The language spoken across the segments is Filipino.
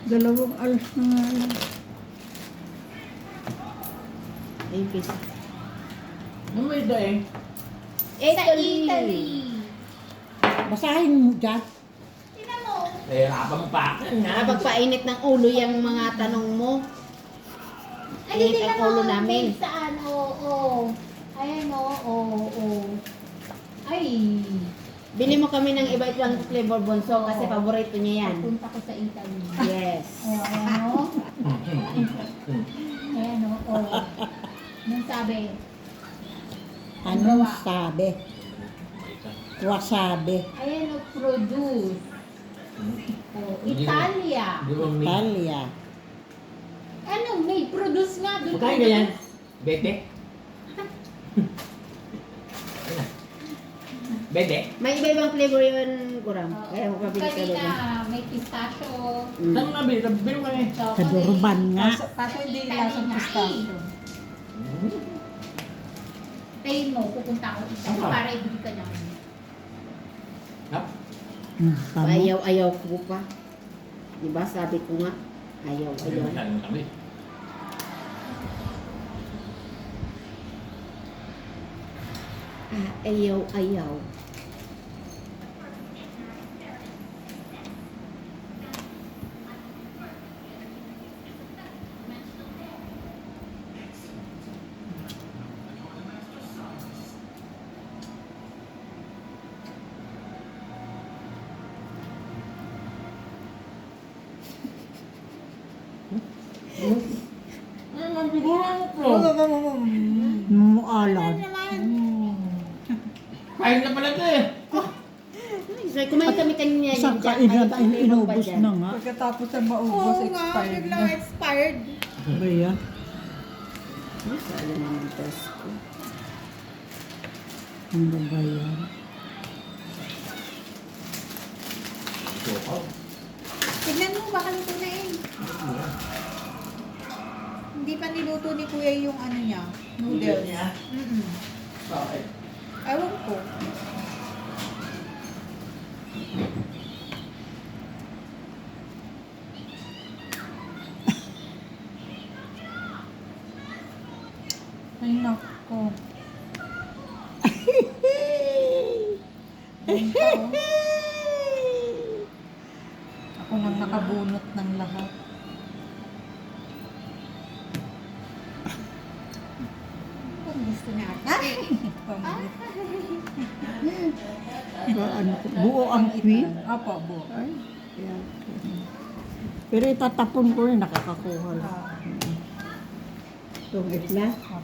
Dalawang alas na nga lang. Ayun, pisa. Ano may daing? Italy. Basahin mo dyan. Tingnan mo. Hirapan pa ako. Nakapagpainit ng ulo yung mga tanong mo. Ay, Init tingnan ang ulo mo. namin. Saan? Oo. Ayan, oo. Ay. Bili mo kami ng iba-ibang flavor bonso kasi Oo. paborito niya yan. Punta ko sa Italy. Yes. Ayan, o. Ayan, o. Anong sabi? Anong sabi? Wasabi. Ayan, o. Produce. Oh, Italia. Di ba may... Italia. Ano, may produce nga. Doon Magkano ganyan? Bete? Bete? May iba-ibang flavor yun, Kuram. Kaya mo pabili ka doon. Kanina, may pistachio. Saan mo nabili? Bili mo kami. Sa Durban nga. Kaso hindi lasang pistachio. Tayo mo, pupunta ako Italy Ano? para ibili ka naman. Hap? Tama. Ayaw ko pa. Diba sabi ko nga, ayaw. Saan mo kami? Ayaw. Ay, mabiguran ko. Mualan. Ayun na pala ito eh. So, kumain kami kanina Isang yung Jack, kainan may ay ibang inubos flavor na pa nga. Pagkatapos na maubos, expired na. expired. Ba yan? dyan. Saan naman ang test ko? Ano ba yan? Sukaw. Tignan mo, baka luto na eh. Hindi pa niluto ni Kuya yung ano niya, noodles. niya? Bakit? Ewan ko. Ay, nako. Ako nang nakabunot ng lahat. Kung gusto niya. Ba, ano, buo ang queen? Apo, buo. Ay, yan. Pero itatapon ko rin, nakakakuha lang. Tungit na? Apo.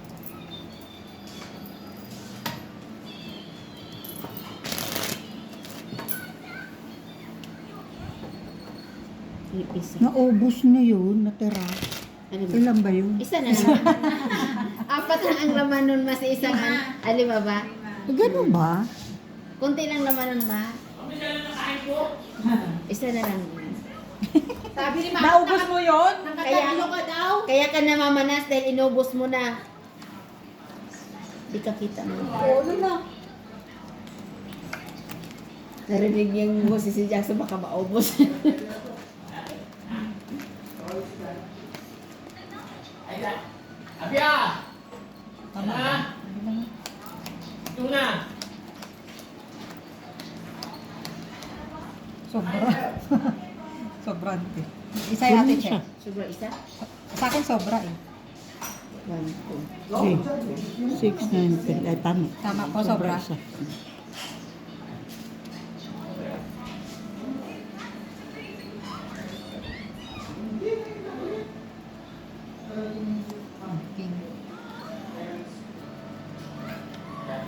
Isa. Naubos na yun, natira. Ano ba? Ilan ba yun? Isa na naman. Apat na ang laman nun, mas isang alima ba? Ganun ba? Kunti lang laman nun, ma. Isa na lang. Sabi ni Mama, Naubos mo yun? nakatalo ka daw. Kaya ka namamanas dahil inubos mo na. Di ka kita mo. Oo, ano na. Narinig yung boses si Jackson, baka maubos. Abia! Tama. Ha? Tuna! Sobra. Sobrante. Isa yung ate check. Sobra isa? Sa akin sobra eh. 1, 2. 6, 9, 10. Ay, tama. Tama po, sobra. Isa.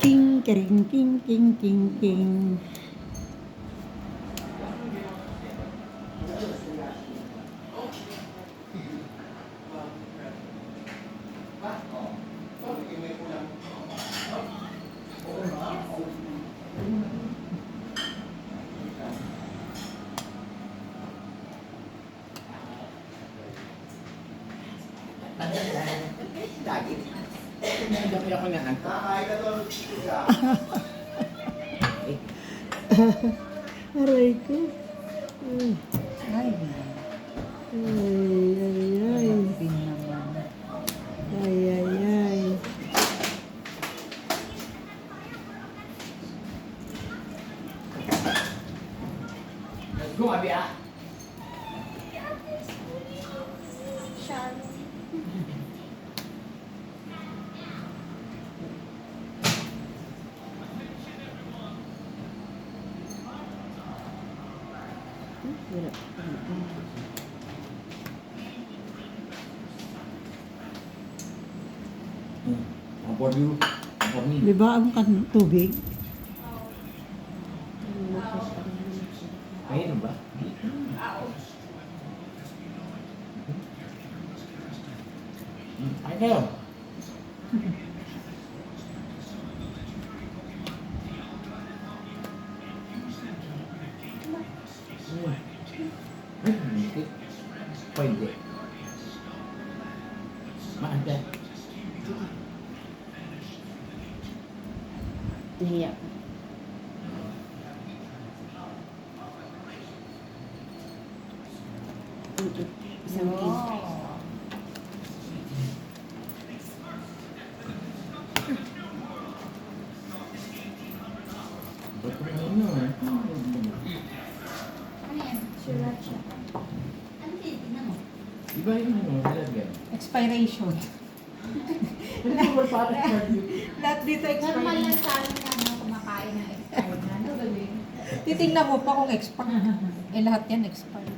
King, kering, king, king, king, king. Daging. Dami ako nga. Aray ko. Ay, Ay. Pin naman. Ay. Let's go, Abi ah. Hirap. Ang for you. Ang for me. Di ba ang tubig? Ayun ba? Ay kayo. Pwede. Maanda. Nahiya. Isang kin. Ba't mo ano eh? Ano yan? Sriracha. Ano titignan mo? Iba yung ano, lalagyan. Expiration. Lahat dito Normal expired. lang sa amin na ano, kumakain ng expired na. Ano gawin? Titingnan mo pa kung expired. Lahat yan expired.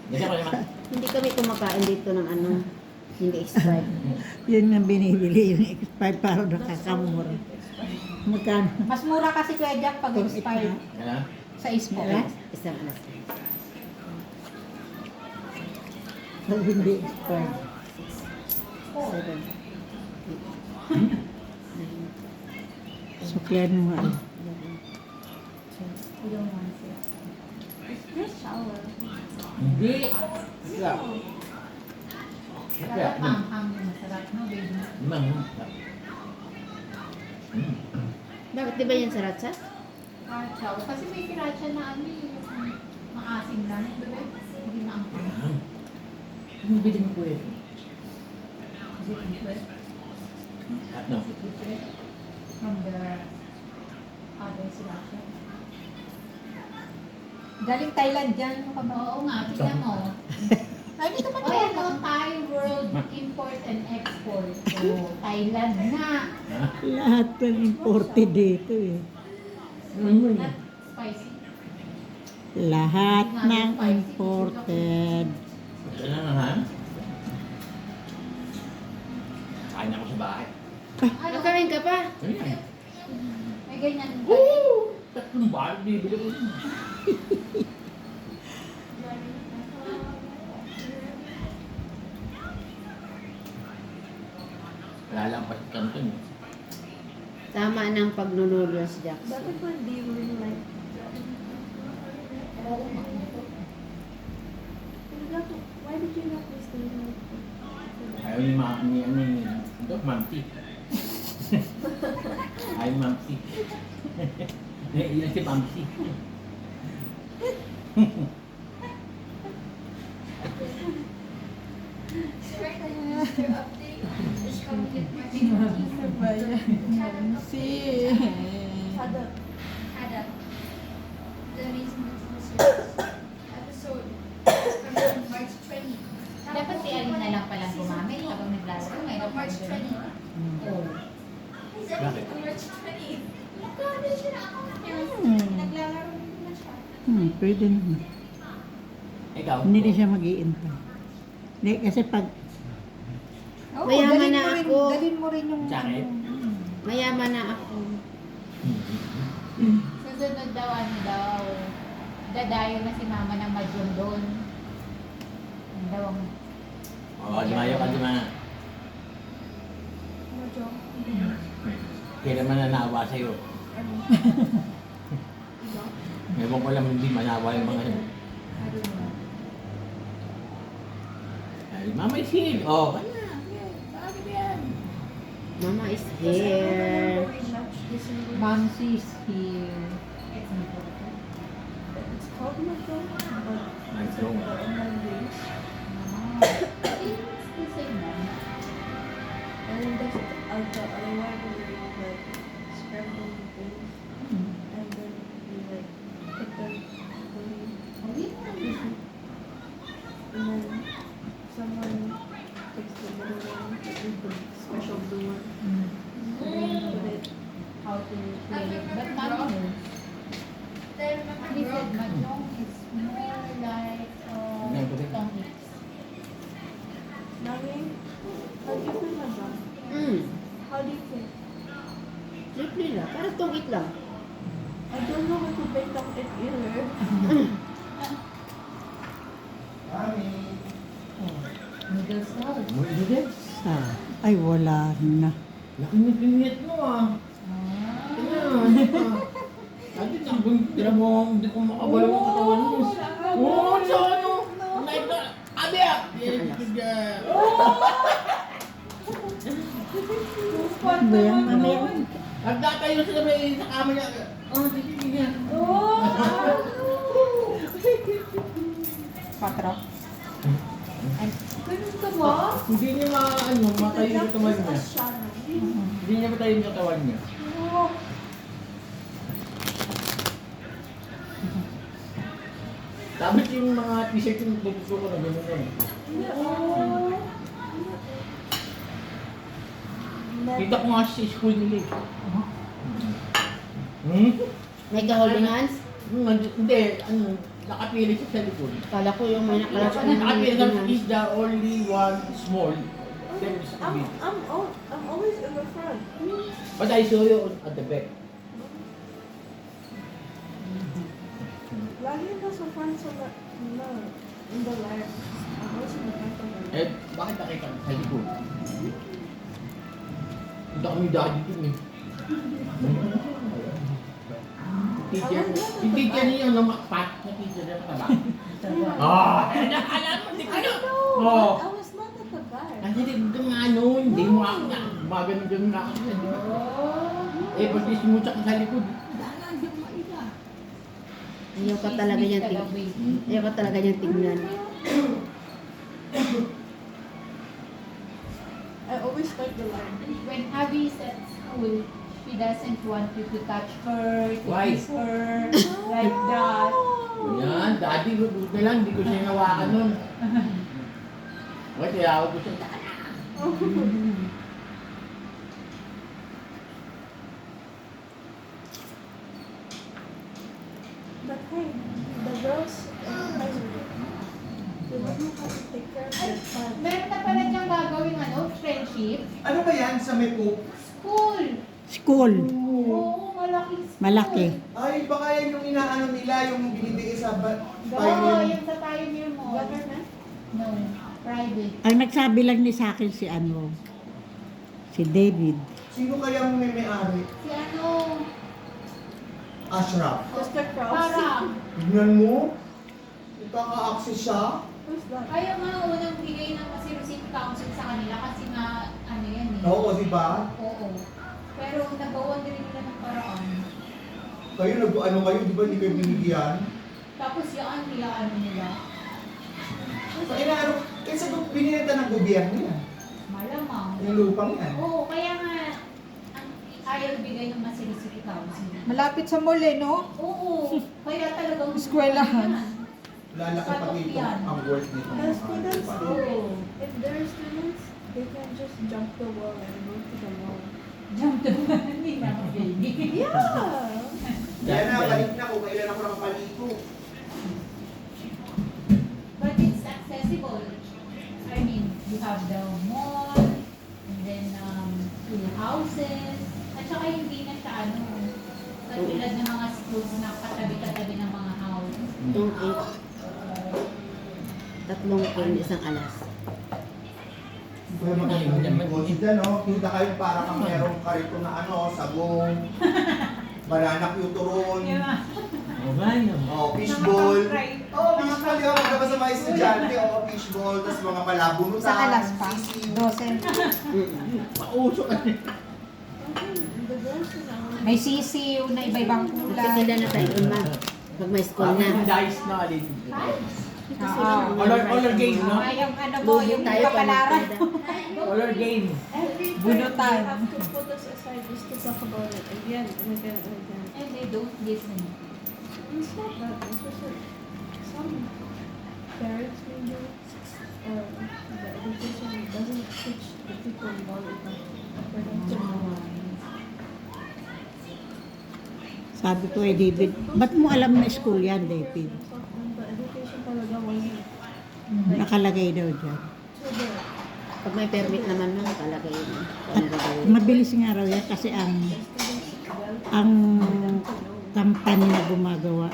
Ganyan ko naman. Hindi kami kumakain dito ng ano, hindi expired. Yun ang binibili, yung expired para nakakamura. Magkano? Mas mura kasi Kuya Jack pag expired Ano? sa Ispo. Isang alas. Pag hindi expired. 7. Suklihan mo nga. You don't want to. Nice shower. Hindi. Wala. Dapat manghang yung masarap, no, baby? Limang. Bakit di ba yan sa ratsa? Shower. Kasi may sriracha na ano yung maasim lang, di ba? Hindi maangkang. Ano bilhin mo po eh? Is it different? No. Different from the other sriracha? Galing Thailand yan. Ano ka ba? Oo nga, tignan mo. Ay, dito pa O yan o, Thai World Import and Export. O, Thailand na. Lahat ng imported dito eh. Not spicy. Lahat ng imported. Ano na ha? Kain ako sa bahay. Ano? Nakain ka pa? Ano yan? May ganyan. Woo! Tatlong bahay, bibili ko. Wala lang pa sa kanton. Tama ng pag-noodles, Jax. Ayaw ni ano ni Dok Mamsi. Ayaw Mamsi. Ilan si Mamsi. Si. Dapat si Alin na lang palang gumamit habang naglalaro. Mayroon March 20. Oo. Bakit? Pwede naman. Ikaw? Hindi na siya mag-iintay. Hindi, kasi pag Oo, Mayaman dalhin na mo rin- ako. Dalhin mo rin yung... Jacket? Mayaman na ako. Susunod daw, ano daw, dadayo na si mama ng Madyon doon. Ang daw ang... Oo, lumayo ka di mga. Kaya naman nanawa sa'yo. Ewan ko lang hindi manawa yung mga yun. Ay, Mama is here. Oh, kanya. Bakit yan? Mama is here. Mamsi's here. Nice room. Tugit lang. I don't know what to bake up it either. Noodles salad. Noodles? Ay, wala na. Laki ng pinit mo ah. Tingnan. Sabi tira mo, hindi ko makabalaw ang katawan mo. Oo, sa ano? Abi ah! Ba yan? Mamaya. Nagtatayo sila may sa kama niya. Oh, sige. Patro. Ganun ka ba? Hindi niya matayo yung katawan niya. Hindi niya matayo yung katawan niya. Dapat yung mga t-shirt yung gusto ko na gano'n yun. Kita ko nga sa school nila eh. May ka-holding hands? Hindi, nakapili siya sa likod. Kala ko yung may nakalap na Nakapili holding lang hands. is the only one small. Then it's big. I'm always in the front. But I saw you at the back. Lagi ka sa front sa in the left. I'm always in the front of the Eh, bakit nakita sa likod? Punta kami daddy dun eh. Yung teacher niya yung namakpat na teacher niya mataba. Alam mo, hindi ko na. Oo. I was not at the back. Kasi dito nga noon, hindi mo ako na. Magano-gano na ako sa likod. Eh, pag isimucha ka sa likod, Ayaw ka talaga niyang tingnan. Ayaw ka talaga niyang tingnan. I always like the line. When Abby is at school, she doesn't want you to touch her, to Why? kiss her, like that. yan, daddy, huwag na lang, hindi ko siya nawakan nun. Wait, tiyawag ko siya. But hey, the girls in high school, they don't know how to take care of their child. Meron na pala diyang gagawin friendship. Ano ba yan sa may poop? School! School. Oo, malaking school. Malaki. Ay, baka yan yung inaano nila, yung binibigay sa Oo, pioneer. yung sa Pioneer Mall. Government? No, private. Ang nagsabi lang ni sa akin si si David. Sino kaya may may-ari? Si ano, Ashraf. Mr. Cross. parang, Tignan mo. Ikaka-access siya. Who's that? ayaw nga unang bigay ng City Council sa kanila kasi nga, ano yan eh. Oo, di ba? Oo. Pero nagawan din nila ng paraan. Kayo nag-ano kayo, di ba hindi kayo binigyan? Tapos yaan nila. So, inaano, kaysa binenta ng gobyerno yan. Malamang. Yung lupang yan. Oo, kaya nga, ang ayaw bigay ng City Council. Malapit sa mall eh, no? Oo, kaya talagang Eskwelahan. Lalaki pa dito ang worth nito. The students Diba? go. If there are students, they can just jump the wall and go to the mall. jump to hindi na baby. Yeah. Yan na, balik na kung kailan ako nakapalito. But it's accessible. I mean, you have the mall, and then school houses, at saka hindi na siya katulad ng mga schools na katabi-katabi ng mga house. Itong tatlong kin, isang alas. Kaya mag-negosyo dyan, no? Kita kayo para kang merong karito na ano, sabong, banana turon, Oo nga yun. fishball. Fishball yun, magkabas sa mga estudyante, fishball, tapos mga palabunutan, Isang alas pa. sisiw. 12. Mauso ka rin. The girls is on. May sisiw na iba-ibang Magpipila kulay. na tayo doon, ma. Pag may school na. Dice na alin. Oo. Color game, no? Ah, yung ano mo, yung kapalaran. Color game. Bunutan. You have to put us aside just to talk about it again and again and again. And they don't listen. It's not that. It's just that some parents maybe or the education doesn't teach the people well enough for them to know. Sabi ko David, ba't mo alam na school yan, David? So, the education talaga wala. Nakalagay daw dyan. So the Pag may permit naman nun, talaga yun. Ano gagawin? Mabilis nga raw yan kasi ang students ang company na gumagawa,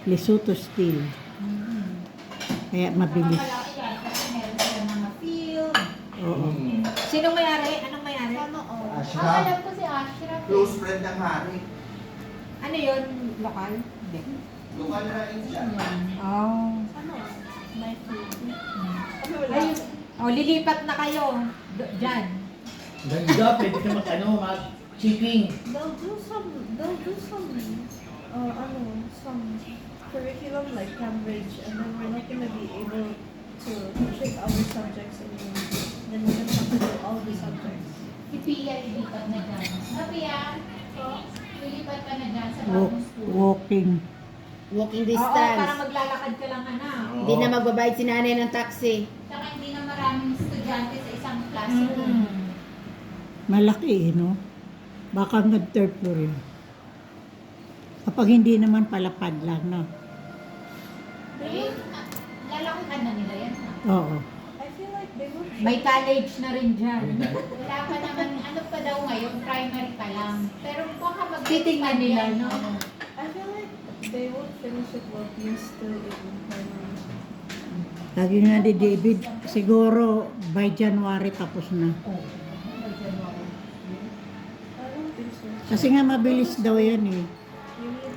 Lesotho Steel. Kaya mabilis. Malaki yan kasi meron sila mga field. Oo. Sinong may-ari? Anong may-ari? Ashraf, Alam ko si Ashraf. close friend ng hari. Ano yun? Lokal? Hindi. Lukan na rin siya. Oh. Ano? My food. Ano wala? Ayun. Oh, lilipat na kayo. Diyan. Ganda, pwede ka mag-shipping. They'll do some, some curriculum like Cambridge, and then we're not gonna be able to take our subjects anymore. Then we're gonna have to do all the subjects. Si Pia, lilipat na dyan. Pia, lilipat ka na dyan sa Walk, bagong school. walking. Walking Oo, para distance. maglalakad ka lang anak. Hindi na magbabayad si nanay ng taxi. Tsaka hindi na maraming estudyante sa isang classroom. Malaki no? Baka nga third floor yun. Kapag hindi naman palapad lang, no? Eh, lalakihan na nila yan. Ha? Oo. I feel like they would. May college na rin dyan. Wala pa naman, ano pa daw ngayon, primary pa lang. Pero baka Titingnan nila, no? I feel like they won't finish it while being still in primary. Lagi nga ni David, siguro by January tapos na. I don't think so. Kasi nga mabilis daw yan eh. You need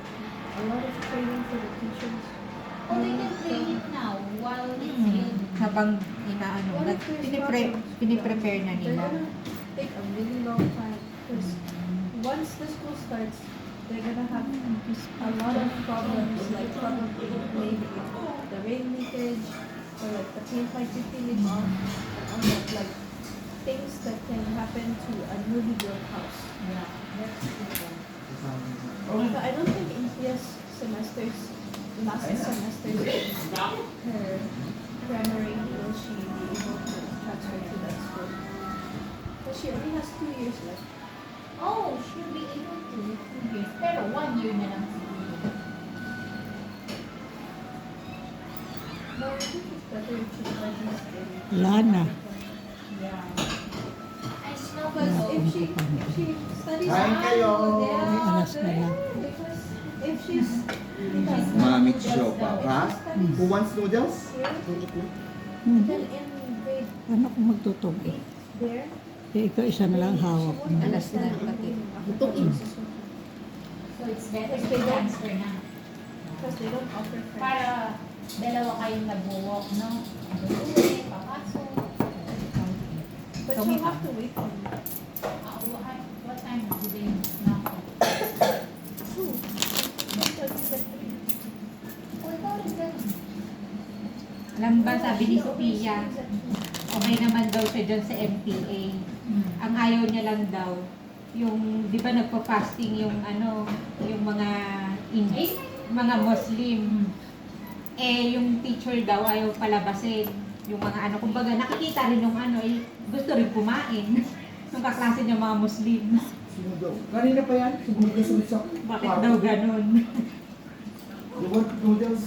a lot of training for the teachers. Oh, they can train it now while it's in. Habang inaano, What if there's piniprepare na They're nila. gonna take a really long time because once the school starts, they're gonna have a lot of problems, like probably maybe the rain leakage or like the paint pipe peeling off and all that, like things that can happen to a newly built house. So I don't think in Pia's last semesters, her primary will she be able to transfer to that school? But she only has 2 years left. Oh, she'll be able to 2 years. Pero 1 year na lang siguro. No, I think it's better if she studies in. Wala na. Yeah. I know, Because but if she studies Kain kayo. May alas na lang. because if she's Mami show pa. Ha? Who wants noodles? here, Hmm. then in grade Paano kung magtutubo? 8 there, Eh, ikaw isa na lang hawak mo. Alas na pati. so it's better to transfer na. because they don't offer French. Para dalawa kayong nag-walk, no? Uwi, papasok. But she'll have to wait for me. What time do they knock? 2. Because it's at 3. Oh, ikaw rin ganun. Alam ba, sabi ni Sophia, okay naman daw siya dyan sa MPA. Ang ayaw niya lang daw, yung, di ba nagpa-fasting yung ano, yung mga mga Muslim. Eh, yung teacher daw ayaw palabasin. Yung mga ano, kumbaga nakikita rin yung ano, eh, gusto rin kumain. Yung kaklase niya mga Muslim. Sino daw? Kanina pa yan? Siguro ka sa Bakit daw ganun? You want noodles?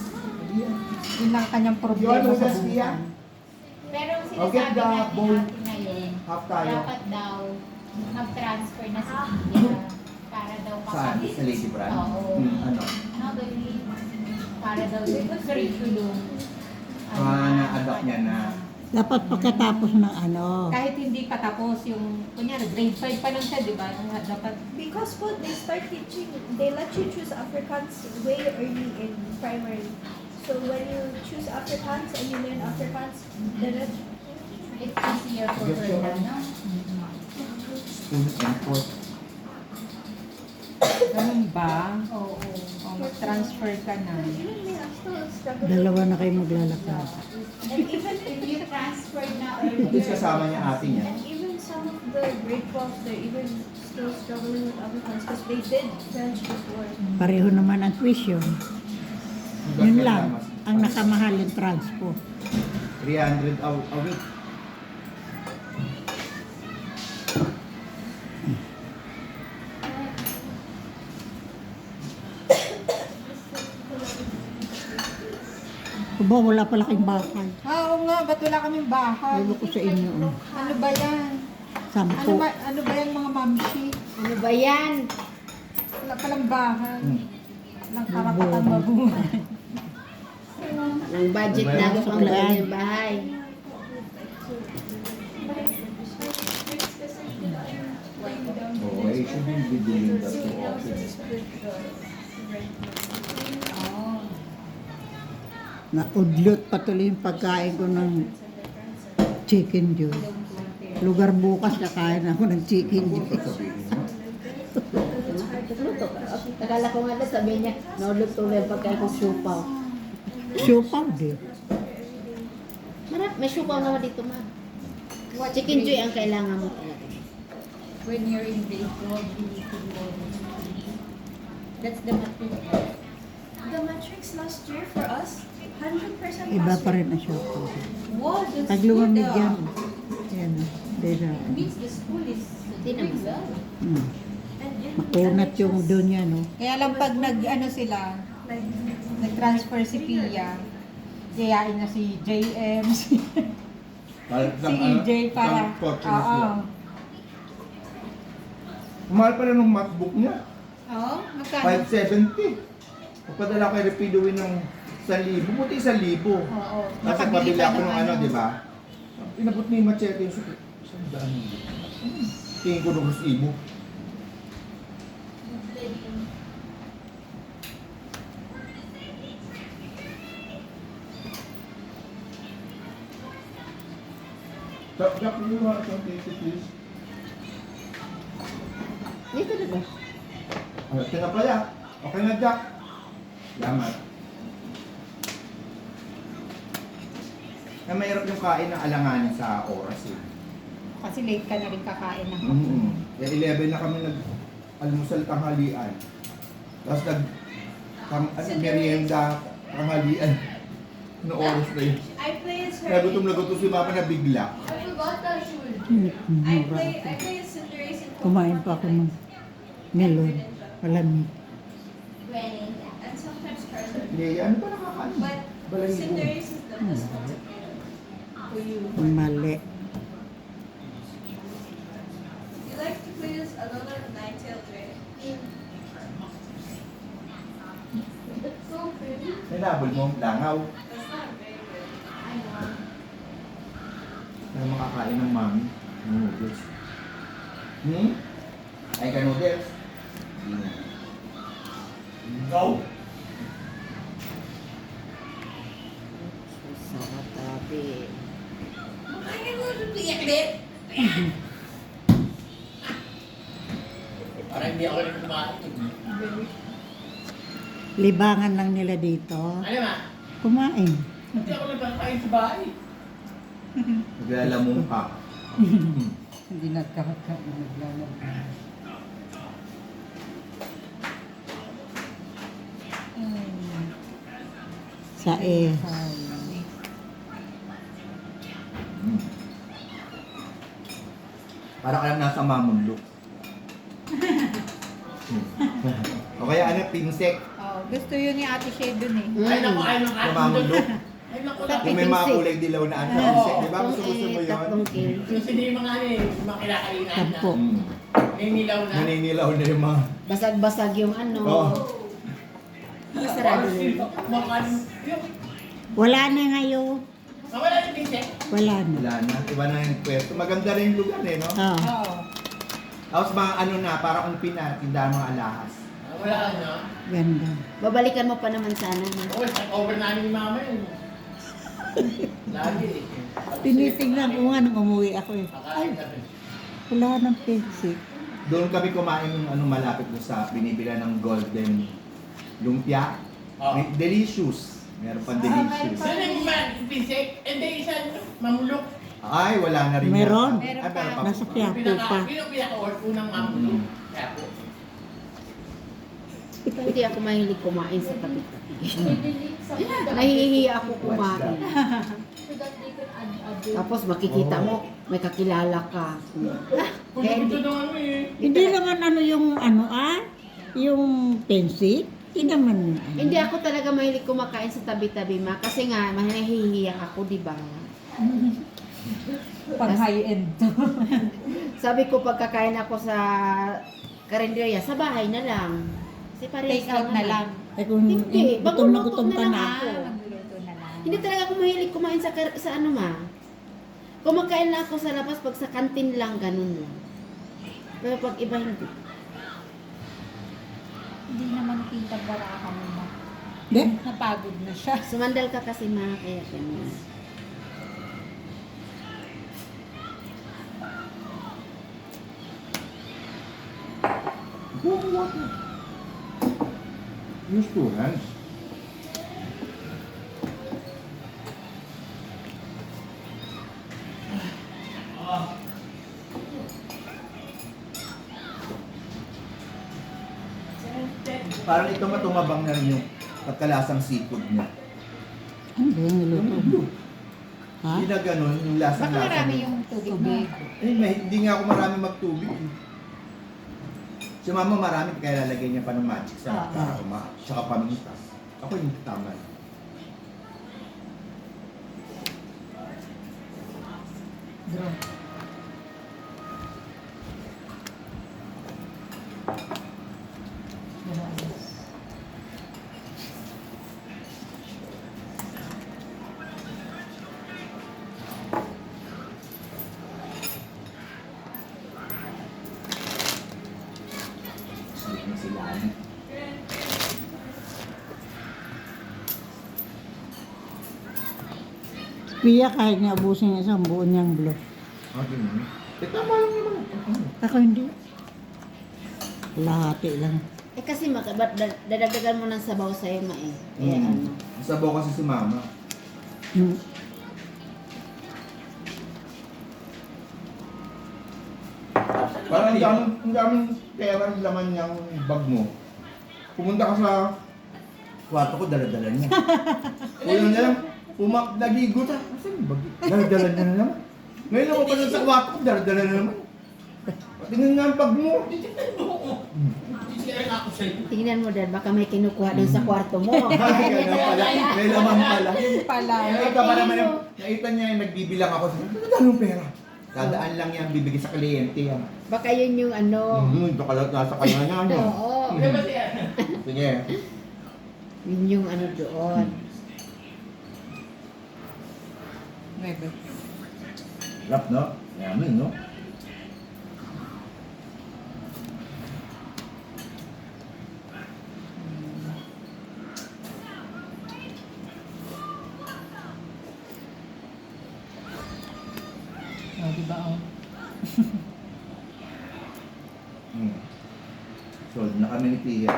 Yeah. Yun lang kanyang You want problema sa noodles, Pia? buhay. Pero I'll get sinasabi the natin bowl. natin ngayon, Half tayo. dapat daw mag-transfer na si Pia para daw Saan? Sa Lady Brand? Oo. Ano? No, baby. Para daw yung curriculum. Na-adopt niya na. Dapat pagkatapos ng ano, Kahit hindi pa tapos yung, kunyari, grade 5 pa lang siya, di ba? Dapat, Because what they start teaching, they let you choose Afrikaans way early in primary. So when you choose Afrikaans and you learn Afrikaans, then it's It's easier for Yes, her sure. na, no? Spoon and fork. ganun ba? Oo. O mag-transfer ka na. even me, I'm still struggling. dalawa na kayo maglalakad. And even if you transferred na earlier, At kasama niya ate niya. And even some of the grade 12, they're even still struggling with Afrikaans because they did French before. Pareho naman ang tuition. Yun lang, ang nakamahal yung transpo. 300 a week. Aba, wala pala kayong bakal. Oo nga, ba't wala kaming bahay? Ewan ko sa inyo. Ano ba yan? 10. Ano ba yung mga mamshi? Ano ba yan? Wala palang bahay. Hmm. Walang karapatang mabuhay. Ang budget na Ano pang ba? lagyan ng bahay. Oh, I shouldn't be doing that too often. Naudlot patuloy yung pagkain ko ng chicken joy. Lugar bukas kakain ako ng chicken joy. Sabihin mo. Luto. Akala ko nga sabi niya, naulot tuloy yung pagkain kong siupaw. Siupaw din. May siupaw naman dito, ma. Chicken joy ang kailangan mo talaga. When you're in grade 12, you need to do all those things. That's the matrix. The matrix last year for us, 100% Iba pass pa rate. rin ang siupaw. Wow, that's Pag good. lumamig yan, yan o. Dila. It means the school is doing well. And in Makunat yung NHS, doon yan o. Kaya lang pag sila, like, nag-transfer si Pia, yayain na si JM, si EJ para, oo. Mahal pala ng MacBook niya. Oo, magkano? 570. Papadala kay Repidoin ng 1,000. Buti 1,000. Oo. Nasa Nakabili pabili ka ako ng ng ano, di ba? Inabot ni Machete yung suki. Sandaan. Tingin ko ng resibo. Jack, you want some cake, please? Dito na ba? Ito na pala. Okay na, Jack. Salamat. Na mahirap yung kain ng alanganin sa oras eh. Kasi late ka na rin kakain ng Eh, 11 na kami nag-almusal tanghalian. Tapos merienda tanghalian. No oras na yun. I play as Kaya gutom na gutom si Mama na bigla. I forgot that shoe. Mura I ako. play as Cinderace and Kumain pa ako ng melon. Malamig. and sometimes Tarzan. Hindi, ano ba nakakain? But Balahibo. Cinderace is the best one for you. Mali. You like to play as another nine-tailed rat. That's so pretty. Nilabol mo ang langaw. That's not very good. I know. Na makakain ng mami. Ng noodles. Ay ka noodles? Hindi na. Go! Sarap tabi. Para hindi ako rin kumain. Libangan lang nila dito. Ano ba? Kumain. Hindi ako nagkakain sa bahay. Naglalamong ka. Hindi naglalaro. Sa S. Para ka lang nasa mamundok. O kaya ano, pinsek. Oh, gusto yun ni Ate Shea dun eh. Ay, naku, ay, naku. Sa mamundok. Ay, naku, Yung may mga kulay dilaw na ano, pinsek. Di ba? Gusto mo yun? Tatlong kin. Yung sila yung mga ano eh, mga kinakainan na. Sampo. May nilaw na. Naninilaw na yung mga... Basag-basag yung ano. Oo. Sarado na yun. Mga ano, yung... Wala na ngayon. Wala yung pinsek. Wala na. Wala na. Iba na yung pwesto. Maganda rin yung lugar eh, no? Oh. Oo. Tapos mga ano na, parang kung tindahan mga alahas. Wala na. Ganda. Babalikan mo pa naman sana. Oo, over namin ni mama yun. Lagi eh. Tinitingnan ko nga nung umuwi ako eh. Kakain kami. Wala nang pensik. Doon kami kumain ng ano malapit doon sa binibila ng Golden Lumpia. Oo. Delicious. Meron pang delicious. Saan yung pinsek? And then isa, mamulok. Ay, wala na rin. Meron. yata. Ay, meron pa. Nasa Quiapo pa. Yung pinaka-order unang mamulok. Kaya po. Hindi ako mahilig kumain sa tabi-tabi. Nahihiya ako kumain. So that they can add Tapos makikita mo, may kakilala ka. Kung Kaya ito hindi, ng ano eh. Hindi naman ano yung ano yung pensik. Hindi naman ano. hindi ako talaga mahilig kumakain sa tabi-tabi, ma. Kasi nga, nahihiya ako, di ba? Pag high-end to. Sabi ko pagkakain ako sa karinderya, sa bahay na lang. Kasi parehas Take out na lang. Ay kung Hindi, gutom na magluluto gutom na ka lang na. ako. Magluluto na lang. Hindi talaga ako mahilig kumain sa ano ma. Kumakain lang ako sa labas pag sa kantin lang, ganun lang. Pero pag iba hindi. Hindi naman kita baraka mo ba? Hindi. Napagod na siya. Sumandal ka kasi ma, kaya ganun. Warm water. Use 2 hands. Parang ito matumabang na rin yung pagkalasang seafood niya. Ano ba yung niluto? Ha? Hindi na ganun yung Baka lasang-lasa marami niya. yung tubig. Hindi nga ako marami magtubig. Si mama marami kaya lalagay niya pa ng magic sa para saka paminta. Ako yung tama. Draw. Sweet na sila. Pia kahit niya ubusin yung isang buo niyang blow. Okay naman. Tama lang naman. Ako hindi. Lahati lang. Eh kasi ba't dadagdagan mo ng sabaw sa'yo ma eh. Kaya ano. Sabaw kasi si mama. Hmm. Parang ang daming pera ang laman niyang bag mo. Pumunta ka sa kwarto ko, dala-dala niya. Kulang na lang, nagigo ta. Saan yung bag? Dala-dala niya na naman. Ngayon ako pa sa kwarto ko, dala-dala na naman. Tingnan nga ang bag mo. Tingnan mo dad, baka may kinukuha doon sa kwarto mo. Ay, ganun pala. May laman pala. Pala. Nakita pa naman yung, nakita niya yung nagbibilang ako. Ano pera? Dadaan lang yan, bibigay sa kliyente yan. Baka yun yung ano. Ito ka lang nasa kanya niya. Ano? Oo. Sige. Yun yung ano doon. Nuebe. Rap, no? Yamin, no? O, diba o? Sold na kami ni Pia.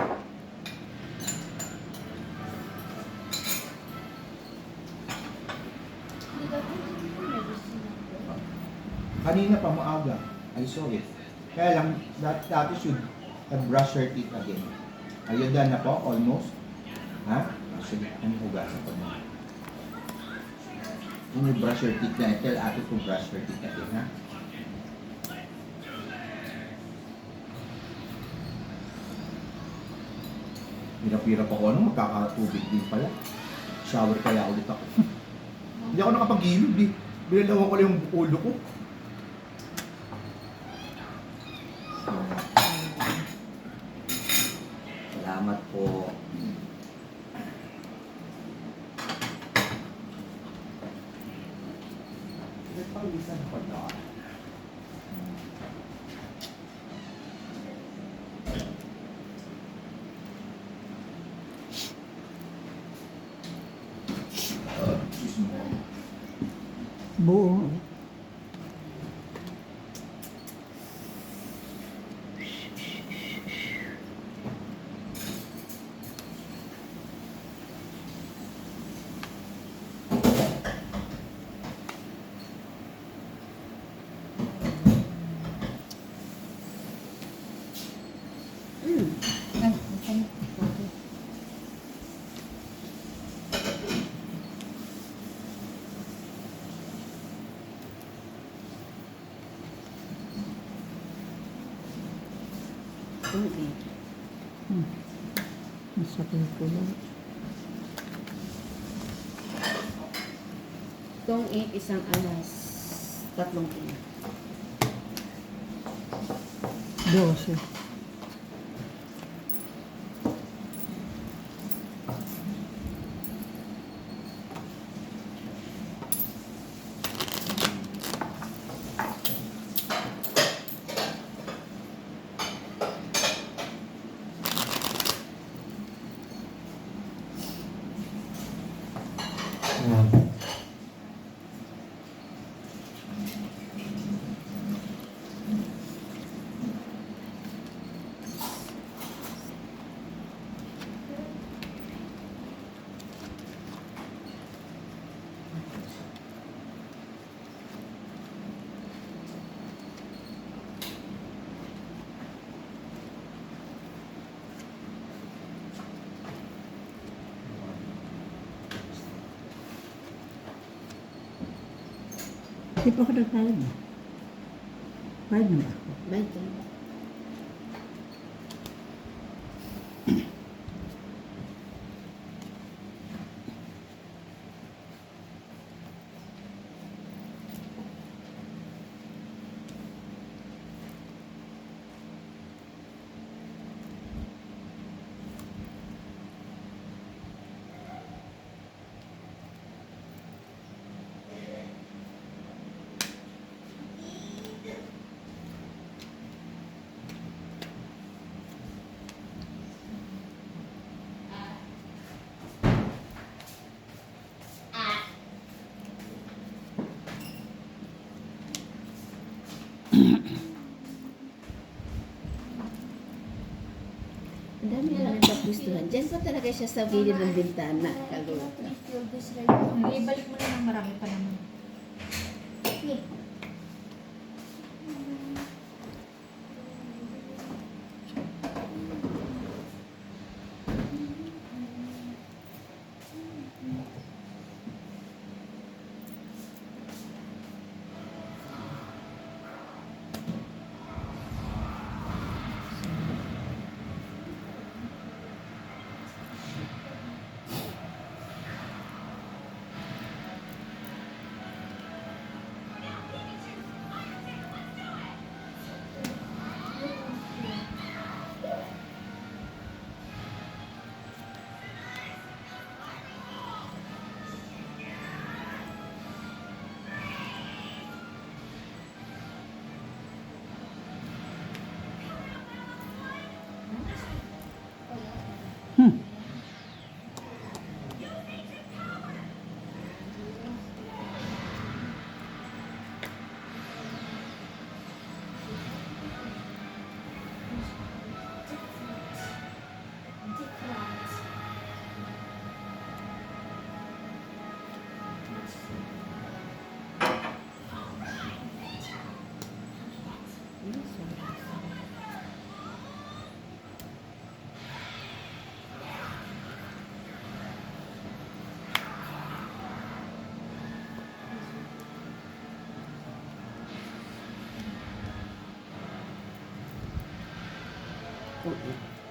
Kanina pa maaga, I saw it. Kaya lang, dati should have brushed her teeth again. Are you done na po? Almost? Ha? Sige, ano hugasan ko na? When you brush your teeth na, tell ate to brush her teeth again, ha? Hirap-hirap ako, ano, magkakatubig din pala. Shower kaya ulit ako. Hindi ako nakapag-ilog eh. Binalawan ko lang yung ulo ko. Salamat po. Pag-isa na pagka. Buo. Okay. Masakit ko lang. Itong 8, isang alas, 3 kilo. 12. Di pa ako nagbayad na. Bayad na ba ako? Bye, Tom. Ang dami na lang nagpapustuhan. Diyan pa talaga siya sa gilid ng bintana. Kaluto. Refill this right now. Ibalik mo na ng marami pa naman.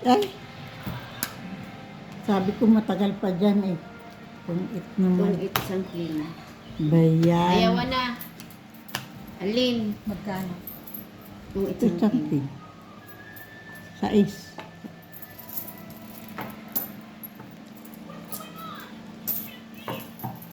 Ay! Sabi ko matagal pa dyan eh. Kung it Kung naman. isang clean. Bayan. Ayawan na. Alin. Magkano? Kung Ito isang clean. something. Sais.